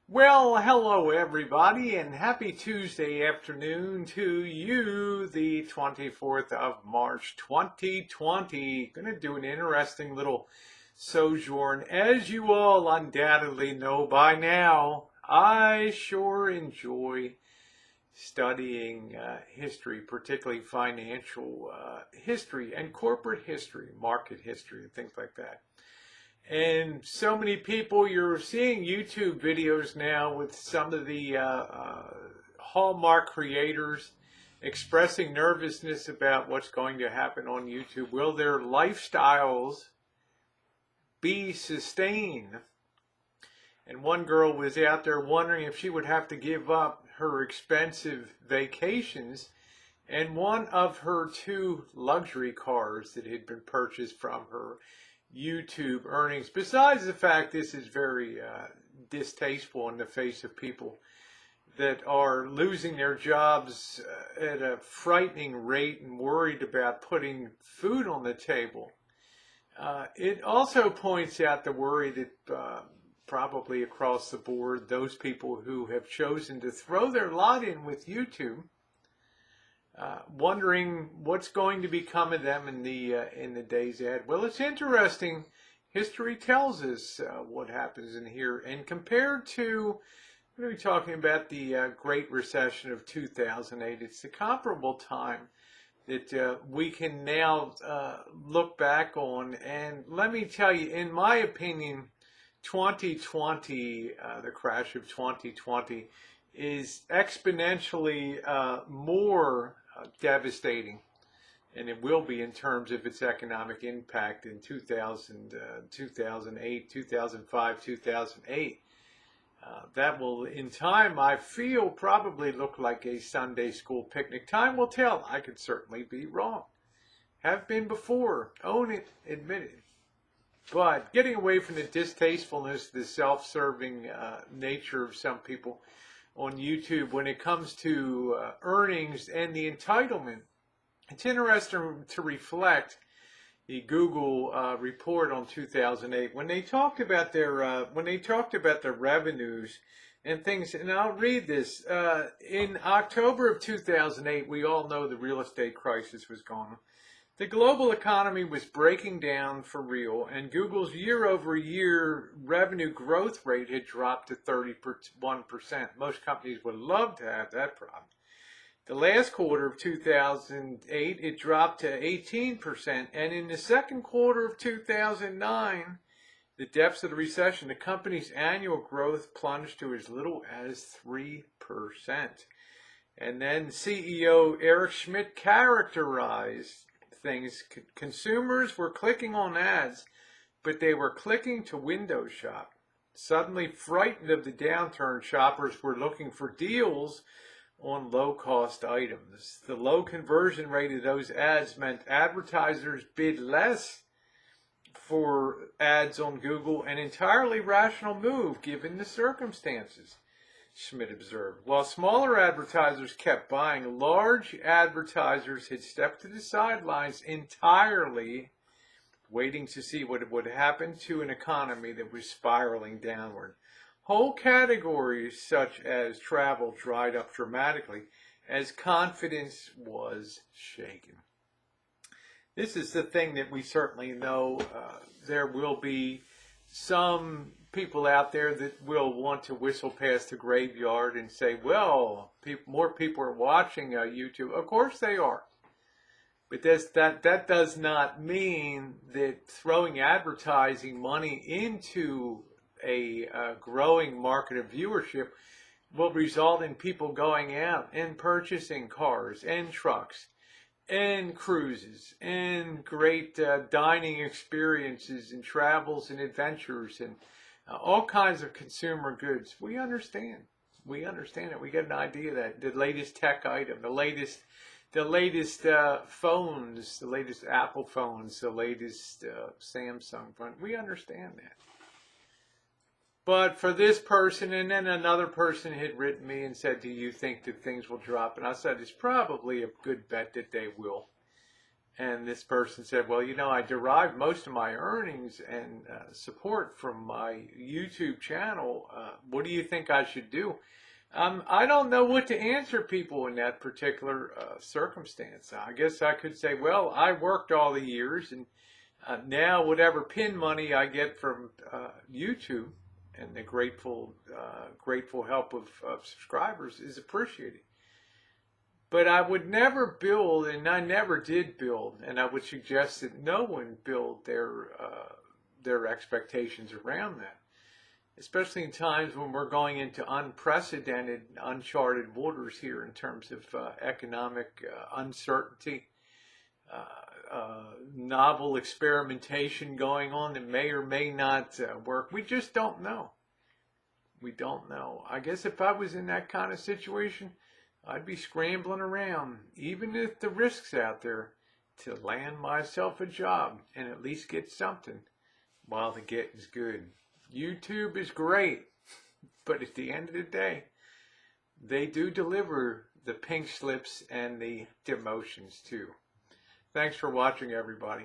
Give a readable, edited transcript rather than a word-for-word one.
Well, hello everybody, and happy Tuesday afternoon to you, the 24th of March, 2020. Gonna do an interesting little sojourn. As you all undoubtedly know by now, I sure enjoy studying history, particularly financial history and corporate history, market history, and things like that. And so many people, you're seeing YouTube videos now with some of the Hallmark creators expressing nervousness about what's going to happen on YouTube. Will their lifestyles be sustained? And one girl was out there wondering if she would have to give up her expensive vacations and one of her two luxury cars that had been purchased from her YouTube earnings. Besides the fact this is very distasteful in the face of people that are losing their jobs at a frightening rate and worried about putting food on the table. It also points out the worry that probably across the board, those people who have chosen to throw their lot in with YouTube, wondering what's going to become of them in the days ahead. Well, it's interesting. History tells us what happens in here, and compared to, we're going to be talking about the Great Recession of 2008. It's the comparable time that we can now look back on. And let me tell you, in my opinion, 2020, the crash of 2020, is exponentially more devastating, and it will be in terms of its economic impact in 2000, 2008, 2005, 2008. That will, in time, I feel, probably look like a Sunday school picnic. Time will tell. I could certainly be wrong. Have been before. Own it. Admit it. But getting away from the distastefulness, the self-serving nature of some people on YouTube when it comes to earnings and the entitlement, it's interesting to reflect the Google report on 2008 when they talked about their revenues and things. And I'll read this. In October of 2008, we all know the real estate crisis was going on. The global economy was breaking down for real, and Google's year-over-year revenue growth rate had dropped to 31%. Most companies would love to have that problem. The last quarter of 2008, it dropped to 18%, and in the second quarter of 2009, the depths of the recession, the company's annual growth plunged to as little as 3%. And then CEO Eric Schmidt characterized things. Consumers were clicking on ads, but they were clicking to window shop. Suddenly frightened of the downturn, shoppers were looking for deals on low-cost items. The low conversion rate of those ads meant advertisers bid less for ads on Google, an entirely rational move given the circumstances, Schmidt observed. While smaller advertisers kept buying, large advertisers had stepped to the sidelines entirely, waiting to see what would happen to an economy that was spiraling downward. Whole categories such as travel dried up dramatically as confidence was shaken. This is the thing that we certainly know. There will be some people out there that will want to whistle past the graveyard and say, well, more people are watching YouTube. Of course they are. But that does not mean that throwing advertising money into a growing market of viewership will result in people going out and purchasing cars and trucks and cruises and great dining experiences and travels and adventures and all kinds of consumer goods. We understand it. We get an idea that the latest tech item, the latest phones, the latest Apple phones, the latest Samsung phone. We understand that. But for this person, and then another person had written me and said, do you think that things will drop? And I said, it's probably a good bet that they will. And this person said, well, you know, I derive most of my earnings and support from my YouTube channel. What do you think I should do? I don't know what to answer people in that particular circumstance. I guess I could say, well, I worked all the years, and now whatever pin money I get from YouTube and the grateful help of subscribers is appreciated. But I would never build, and I never did build, and I would suggest that no one build their expectations around that, especially in times when we're going into unprecedented, uncharted waters here in terms of economic uncertainty, novel experimentation going on that may or may not work. We just don't know. We don't know. I guess if I was in that kind of situation, I'd be scrambling around, even if the risk's out there, to land myself a job and at least get something while the getting's good. YouTube is great, but at the end of the day, they do deliver the pink slips and the demotions too. Thanks for watching, everybody.